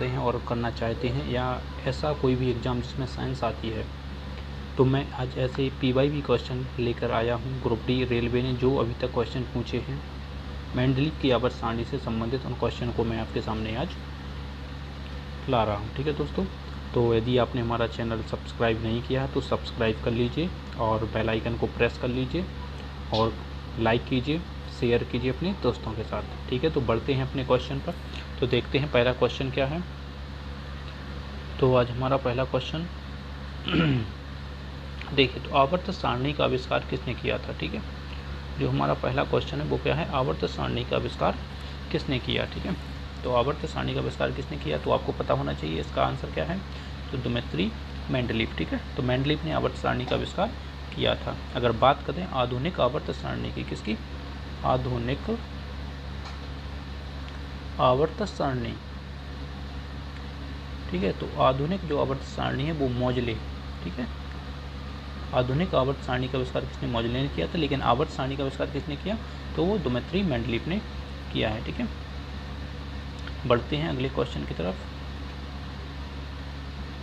हैं और करना चाहते हैं, या ऐसा कोई भी एग्ज़ाम जिसमें साइंस आती है, तो मैं आज ऐसे PYB क्वेश्चन लेकर आया हूँ। ग्रुप डी रेलवे ने जो अभी तक क्वेश्चन पूछे हैं मेंडलीव की आवर्त सारणी से संबंधित, उन क्वेश्चन को मैं आपके सामने आज ला रहा हूँ। ठीक है दोस्तों, तो यदि आपने हमारा चैनल सब्सक्राइब नहीं किया है तो सब्सक्राइब कर लीजिए और बेल आइकन को प्रेस कर लीजिए और लाइक कीजिए, शेयर कीजिए अपने दोस्तों के साथ। ठीक है, तो बढ़ते हैं अपने क्वेश्चन पर। तो देखते हैं पहला क्वेश्चन क्या है। तो आज हमारा पहला क्वेश्चन देखिए, तो आवर्त सारणी का आविष्कार किसने किया था। ठीक है, जो हमारा पहला क्वेश्चन है वो क्या है, आवर्त सारणी का आविष्कार किसने किया। ठीक है, तो आवर्त सारणी का आविष्कार किसने किया, तो आपको पता होना चाहिए इसका आंसर क्या है, तो दिमित्री मेंडलीव। ठीक है, तो मेंडलीव ने आवर्त सारणी का आविष्कार किया था। अगर बात करें आधुनिक आवर्त सारणी की, किसकी, आधुनिक आवर्त सारणी। ठीक है, तो आधुनिक जो आवर्त सारणी है वो मोजले। ठीक है, आधुनिक आवर्त सारणी का आविष्कार किसने, मोजले ने किया था, लेकिन आवर्त सारणी का आविष्कार किसने किया, तो वो दिमित्री मेंडलीव ने किया है। ठीक है, बढ़ते हैं अगले क्वेश्चन की तरफ।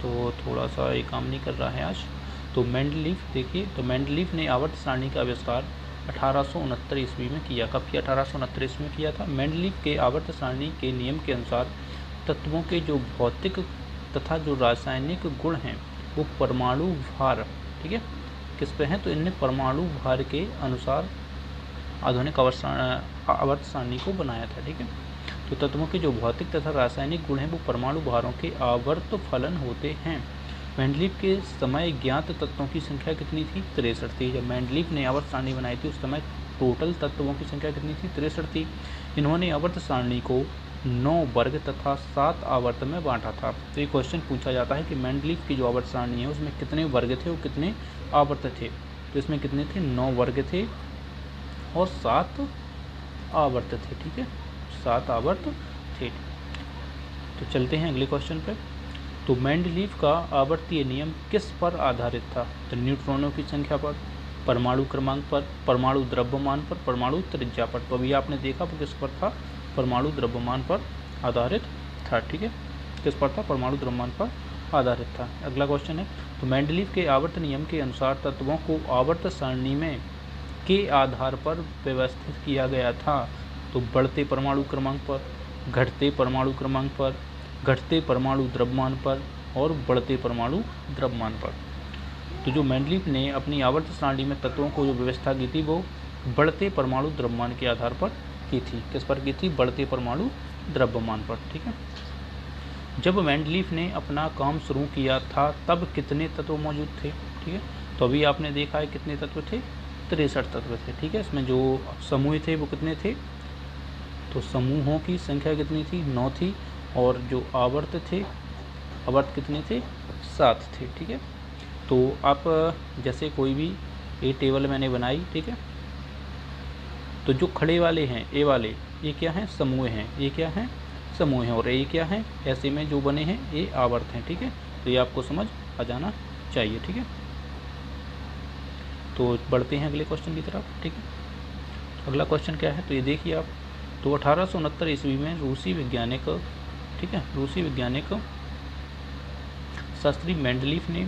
तो थोड़ा सा ये काम नहीं कर रहा है आज। तो मेंडलीव देखिए, तो मेंडलीव ने आवर्त सारणी का आविष्कार 1869 ईस्वी में किया। कब किया, 1869 ईस्वी में किया था। मेंडलीव के आवर्त सारणी के नियम के अनुसार तत्वों के जो भौतिक तथा जो रासायनिक गुण हैं वो परमाणु भार, ठीक है, किस पे हैं, तो इनने परमाणु भार के अनुसार आधुनिक आवर्त सारणी को बनाया था। ठीक है, तो तत्वों के जो भौतिक तथा रासायनिक गुण हैं वो परमाणु भारों के आवर्त फलन होते हैं। मेंडलीव के समय ज्ञात तत्वों की संख्या कितनी थी, 63 थी। जब मेंडलीव ने आवर्त सारणी बनाई थी उस समय टोटल तत्वों की संख्या कितनी थी, 63 थी। इन्होंने आवर्त सारणी को 9 वर्ग तथा 7 आवर्त में बांटा था। तो ये क्वेश्चन पूछा जाता है कि मेंडलीव की जो आवर्त सारणी है उसमें कितने वर्ग थे और कितने आवर्त थे, तो इसमें कितने थे, 9 वर्ग थे और 7 आवर्त थे। ठीक है, 7 आवर्त थे। तो चलते हैं अगले क्वेश्चन पे। तो मेंडलीव का आवर्तीय नियम किस पर आधारित था, तो न्यूट्रॉनों की संख्या पर, परमाणु क्रमांक पर, परमाणु द्रव्यमान पर, परमाणु त्रिज्या पर। तो अभी आपने देखा वो किस पर था, परमाणु द्रव्यमान पर आधारित था। ठीक है, किस पर था, परमाणु द्रव्यमान पर आधारित था। अगला क्वेश्चन है, तो मेंडलीव के आवर्त नियम के अनुसार तत्वों को आवर्त सारणी में के आधार पर व्यवस्थित किया गया था। तो बढ़ते परमाणु क्रमांक पर, घटते परमाणु क्रमांक पर, घटते परमाणु द्रव्यमान पर और बढ़ते परमाणु द्रव्यमान पर। तो जो मेंडलीव ने अपनी आवर्त सारणी में तत्वों को जो व्यवस्था की थी वो बढ़ते परमाणु द्रव्यमान के आधार पर की थी। किस पर की थी, बढ़ते परमाणु द्रव्यमान पर। ठीक है, जब मेंडलीव ने अपना काम शुरू किया था तब कितने तत्व मौजूद थे। ठीक है, तो अभी आपने देखा है कितने तत्व थे, 63 तत्व थे। ठीक है, इसमें जो समूह थे वो कितने थे, तो समूहों की संख्या कितनी थी, 9 थी, और जो आवर्त थे, आवर्त कितने थे, 7 थे। ठीक है, तो आप जैसे कोई भी ये टेबल मैंने बनाई, ठीक है, तो जो खड़े वाले हैं ए वाले, ये क्या हैं, समूह हैं, ये क्या हैं, समूह हैं, और ये क्या हैं, ऐसे में जो बने हैं ये आवर्त हैं। ठीक है, तो ये आपको समझ आ जाना चाहिए। ठीक है, तो बढ़ते हैं अगले क्वेश्चन की तरफ। ठीक है, अगला क्वेश्चन क्या है, तो ये देखिए आप, तो 1869 ईस्वी में रूसी वैज्ञानिक, ठीक है, रूसी वैज्ञानिक शास्त्री मेंडलीव ने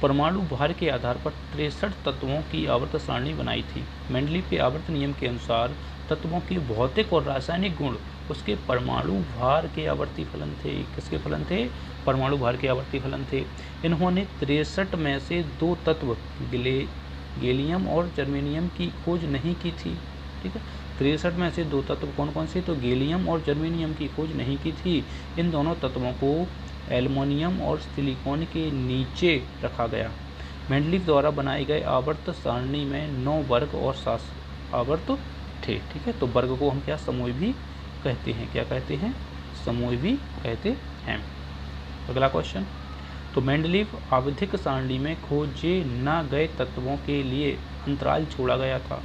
परमाणु भार के आधार पर 63 तत्वों की आवर्त सारणी बनाई थी। मेंडलीव के आवर्त नियम के अनुसार तत्वों के भौतिक और रासायनिक गुण उसके परमाणु भार के आवर्ती फलन थे। किसके फलन थे, परमाणु भार के आवर्ती फलन थे। इन्होंने 63 में से 2 तत्व गैलियम और जर्मेनियम की खोज नहीं की थी। ठीक है, 63 में से 2 तत्व कौन कौन से, तो गैलियम और जर्मेनियम की खोज नहीं की थी। इन दोनों तत्वों को एल्युमिनियम और सिलिकॉन के नीचे रखा गया। मेंडलीव द्वारा बनाए गए आवर्त सारणी में 9 वर्ग और 7 आवर्त थे। ठीक है, तो वर्ग को हम क्या, समूह भी कहते हैं, क्या कहते हैं, समूह भी कहते हैं। अगला क्वेश्चन, तो मेंडलीव आवधिक सारणी में खोजे न गए तत्वों के लिए अंतराल छोड़ा गया था।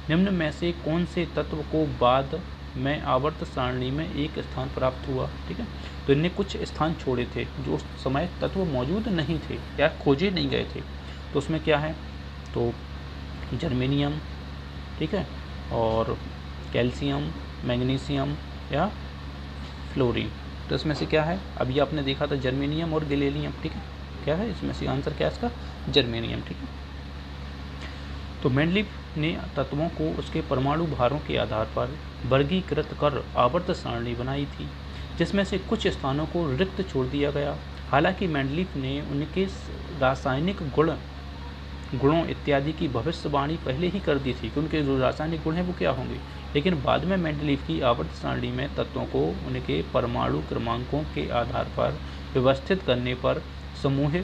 निम्न में से कौन से तत्व को बाद में आवर्त सारणी में एक स्थान प्राप्त हुआ। ठीक है, तो इनने कुछ स्थान छोड़े थे जो उस समय तत्व मौजूद नहीं थे या खोजे नहीं गए थे। तो उसमें क्या है, तो जर्मेनियम, ठीक है, और कैल्शियम, मैग्नीशियम या फ्लोरीन। तो इसमें से क्या है, अभी आपने देखा था जर्मेनियम और गैलिलियम, ठीक है, क्या है इसमें से आंसर क्या है इसका, जर्मेनियम, ठीक है। तो मेंडलीफ ने तत्वों को उसके परमाणु भारों के आधार पर वर्गीकृत कर आवर्त सारणी बनाई थी, जिसमें से कुछ स्थानों को रिक्त छोड़ दिया गया। हालांकि मेंडलीफ ने उनके रासायनिक गुणों इत्यादि की भविष्यवाणी पहले ही कर दी थी कि उनके जो रासायनिक गुण हैं वो क्या होंगे, लेकिन बाद में मेंडलीफ की आवर्त सारणी में तत्वों को उनके परमाणु क्रमांकों के आधार पर व्यवस्थित करने पर समूह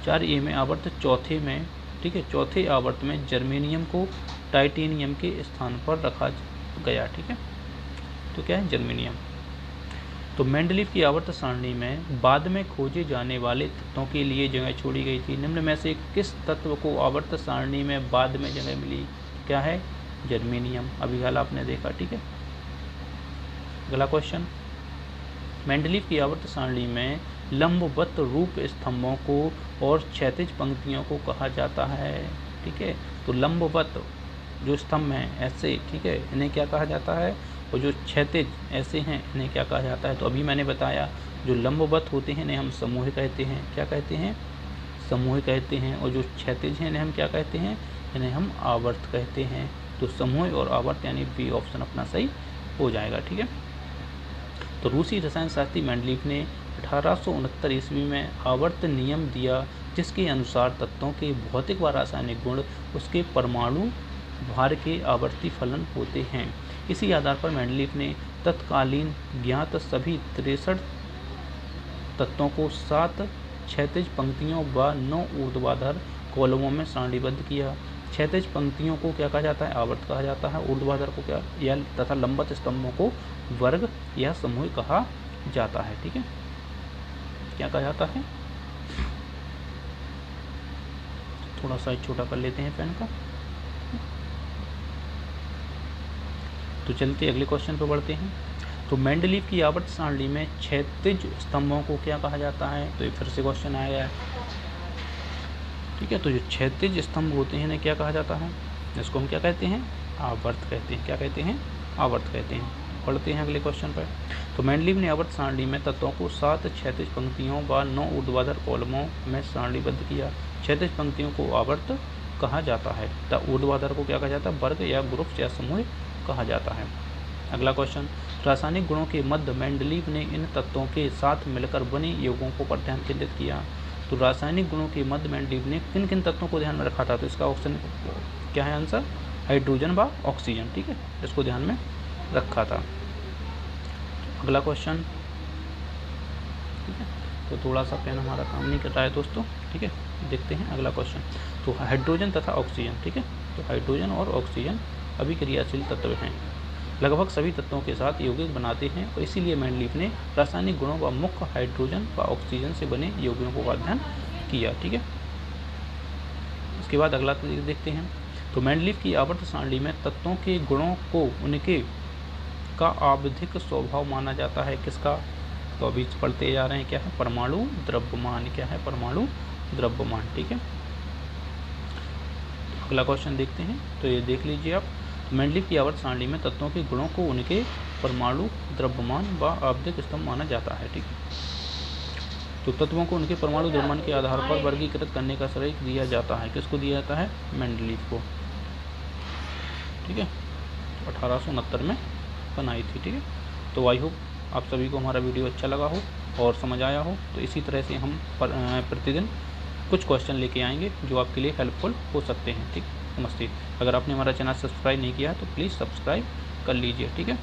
4A में आवर्त चौथे में, ठीक है, चौथे आवर्त में जर्मेनियम को टाइटेनियम के स्थान पर रखा गया, ठीक है, तो क्या है जर्मेनियम। तो मेंडलीफ की आवर्त सारणी में बाद में खोजे जाने वाले तत्वों के लिए जगह छोड़ी गई थी। निम्न में से किस तत्व को आवर्त सारणी में बाद में जगह मिली, क्या है जर्मेनियम, अभी हाल आपने देखा, ठीक है। अगला क्वेश्चन, मेंडलीफ की आवर्त सारणी में लंबवत रूप स्तंभों को और क्षैतिज पंक्तियों को कहा जाता है, ठीक है। तो लंबवत जो स्तंभ हैं ऐसे, ठीक है, इन्हें क्या कहा जाता है, और जो क्षैतिज ऐसे हैं इन्हें क्या कहा जाता है। तो अभी मैंने बताया जो लंबवत होते हैं इन्हें हम समूह कहते हैं, क्या कहते हैं, समूह कहते हैं, और जो क्षैतिज हैं इन्हें हम क्या कहते हैं, इन्हें हम आवर्त कहते हैं। तो समूह और आवर्त यानी बी ऑप्शन अपना सही हो जाएगा, ठीक है। तो रूसी रसायन शास्त्री मेंडलीफ ने 1869 ईस्वी में आवर्त नियम दिया, जिसके अनुसार तत्वों के भौतिक व रासायनिक गुण उसके परमाणु भार के आवर्ती फलन होते हैं। इसी आधार पर मेंडलीफ ने तत्कालीन ज्ञात सभी 63 तत्वों को 7 क्षैतिज पंक्तियों व 9 ऊर्ध्वाधर कॉलमों में सारणीबद्ध किया। क्षैतिज पंक्तियों को क्या कहा जाता है, आवर्त कहा जाता है, ऊर्ध्वाधर को क्या, या तथा लंबवत स्तंभों को वर्ग या समूह कहा जाता है, ठीक है, क्या कहा जाता है। थोड़ा साइज छोटा कर लेते हैं पेन का। तो चलते अगले क्वेश्चन पर बढ़ते हैं। तो मेंडलीफ की आवर्त सारणी में क्षैतिज स्तंभों को क्या कहा जाता है, तो ये फिर से क्वेश्चन आया है, ठीक है। तो जो क्षैतिज स्तंभ होते हैं इन्हें क्या कहा जाता है, इसको हम क्या कहते हैं, आवर्त कहते हैं, क्या कहते हैं, आवर्त कहते हैं। पढ़ते हैं अगले क्वेश्चन पर। तो मेंडलीफ ने आवर्त सारणी में तत्वों को 7 क्षैतिज पंक्तियों व 9 ऊर्ध्वाधर कॉलमों में सारणीबद्ध किया। क्षैतिज पंक्तियों को आवर्त कहा जाता है तथा ऊर्ध्वाधर को क्या कहा जाता है, वर्ग या ग्रुप या समूह कहा जाता है। अगला क्वेश्चन, रासायनिक गुणों के मध्य मेंडलीफ ने इन तत्वों के साथ मिलकर बने यौगों को ध्यान केंद्रित किया। तो रासायनिक गुणों के मध्य मेंडलीफ ने किन किन तत्वों को ध्यान में रखा था, तो इसका ऑप्शन क्या है आंसर, हाइड्रोजन व ऑक्सीजन, ठीक है, इसको ध्यान में रखा था। अगला क्वेश्चन, ठीक है, तो थोड़ा सा पेन हमारा काम नहीं कर रहा है दोस्तों, ठीक है, देखते हैं अगला क्वेश्चन। तो हाइड्रोजन तथा ऑक्सीजन, ठीक है, तो हाइड्रोजन और ऑक्सीजन अभिक्रियाशील तत्व हैं, लगभग सभी तत्वों के साथ यौगिक बनाते हैं, और इसीलिए मेंडलीफ ने रासायनिक गुणों व मुख्य हाइड्रोजन व ऑक्सीजन से बने यौगिकों को अध्ययन किया, ठीक है। इसके बाद अगला देखते हैं। तो मेंडलीफ की आवर्त सारणी में तत्वों के गुणों को उनके का आवधिक स्वभाव माना जाता है, किसका, तो अभी पढ़ते जा रहे हैं, क्या है, परमाणु द्रव्यमान, क्या है, परमाणु द्रव्यमान, ठीक है। अगला क्वेश्चन देखते हैं, तो ये देख लीजिए आप। मेंडलीफ की आवर्त सारणी में तत्वों के गुणों को उनके परमाणु द्रव्यमान व आवधिक स्तंभ माना जाता है, ठीक है। तो तत्वों को उनके परमाणु द्रव्यमान के आधार पर वर्गीकृत करने का श्रेय दिया जाता है, किसको दिया जाता है, मेंडलीफ को, ठीक है, 1869 में बनाई थी, ठीक है। तो आई होप आप सभी को हमारा वीडियो अच्छा लगा हो और समझ आया हो। तो इसी तरह से हम प्रतिदिन कुछ क्वेश्चन लेके आएंगे जो आपके लिए हेल्पफुल हो सकते हैं, ठीक। नमस्ते। अगर आपने हमारा चैनल सब्सक्राइब नहीं किया है तो प्लीज़ सब्सक्राइब कर लीजिए, ठीक है।